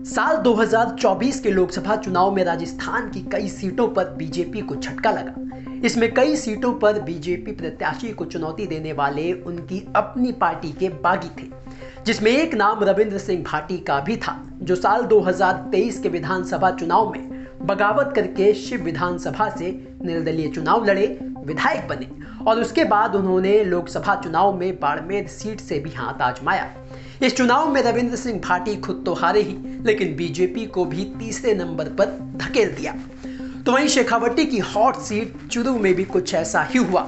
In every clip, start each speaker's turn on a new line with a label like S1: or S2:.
S1: साल 2024 के लोकसभा चुनाव में राजस्थान की कई सीटों पर बीजेपी को झटका लगा। इसमें कई सीटों पर बीजेपी प्रत्याशी को चुनौती देने वाले उनकी अपनी पार्टी के बागी थे, जिसमें एक नाम रविंद्र सिंह भाटी का भी था, जो साल 2023 के विधानसभा चुनाव में बगावत करके शिव विधानसभा से निर्दलीय चुनाव लड़े, विधायक बने और उसके बाद उन्होंने लोकसभा चुनाव में बाड़मेर सीट से भी हाथ आजमाया। इस चुनाव में रविंद्र सिंह भाटी खुद तो हारे ही, लेकिन बीजेपी को भी तीसरे नंबर पर धकेल दिया। तो वहीं शेखावटी की हॉट सीट चुरू में भी कुछ ऐसा ही हुआ।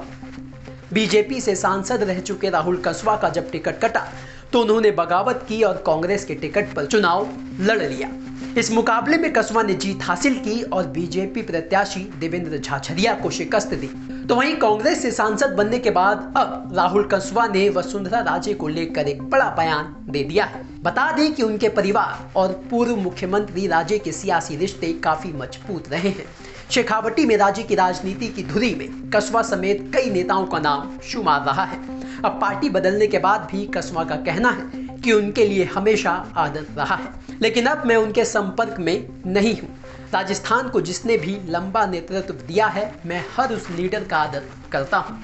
S1: बीजेपी से सांसद रह चुके राहुल कसवा का जब टिकट कटा तो उन्होंने बगावत की और कांग्रेस के टिकट पर चुनाव लड़ लिया। इस मुकाबले में कसवा ने जीत हासिल की और बीजेपी प्रत्याशी देवेंद्र झाझरिया को शिकस्त दी। तो वहीं कांग्रेस से सांसद बनने के बाद अब राहुल कसवा ने वसुंधरा राजे को लेकर एक बड़ा बयान दे दिया है। बता दें कि उनके परिवार और पूर्व मुख्यमंत्री राजे के सियासी रिश्ते काफी मजबूत रहे हैं। शेखावटी में राजे की राजनीति की धुरी में कसवा समेत कई नेताओं का नाम शुमार रहा है। अब पार्टी बदलने के बाद भी कसवा का कहना है कि उनके लिए हमेशा आदर रहा है, लेकिन अब मैं उनके संपर्क में नहीं हूँ। राजस्थान को जिसने भी लंबा नेतृत्व दिया है, मैं हर उस लीडर का आदर करता हूँ।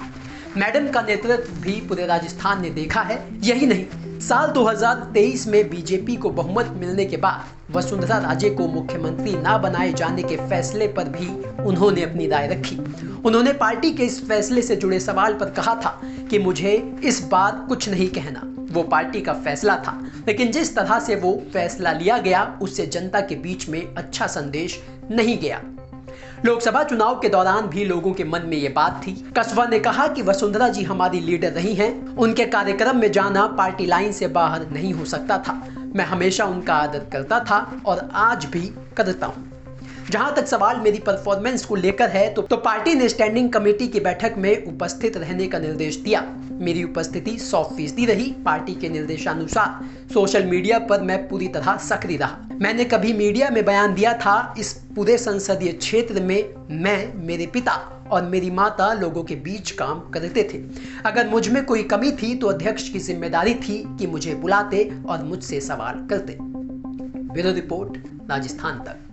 S1: मैडम का नेतृत्व भी पूरे राजस्थान ने देखा है। यही नहीं, साल 2023 में बीजेपी को बहुमत मिलने के बाद वसुंधरा राजे को मुख्यमंत्री ना बनाए जाने के फैसले पर भी उन्होंने अपनी राय रखी। उन्होंने पार्टी के इस फैसले से जुड़े सवाल पर कहा था कि मुझे इस बात कुछ नहीं कहना, वो पार्टी का फैसला था, लेकिन जिस तरह से वो फैसला लिया गया उससे जनता के बीच में अच्छा संदेश नहीं गया। लोकसभा चुनाव के दौरान भी लोगों के मन में ये बात थी। कसवा ने कहा कि वसुंधरा जी हमारी लीडर रही हैं, उनके कार्यक्रम में जाना पार्टी लाइन से बाहर नहीं हो सकता था। मैं हमेशा उनका आदर करता था और आज भी करता हूँ। जहां तक सवाल मेरी परफॉर्मेंस को लेकर है तो पार्टी ने स्टैंडिंग कमेटी की बैठक में उपस्थित रहने का निर्देश दिया। मेरी उपस्थिति 100% रही। पार्टी के निर्देशानुसार सोशल मीडिया पर मैं पूरी तरह सक्रिय रहा। मैंने कभी मीडिया में बयान दिया था, इस पूरे संसदीय क्षेत्र में मैं, मेरे पिता और मेरी माता लोगों के बीच काम करते थे। अगर मुझ में कोई कमी थी तो अध्यक्ष की जिम्मेदारी थी कि मुझे बुलाते और मुझसे सवाल करते। ब्यूरो रिपोर्ट, राजस्थान तक।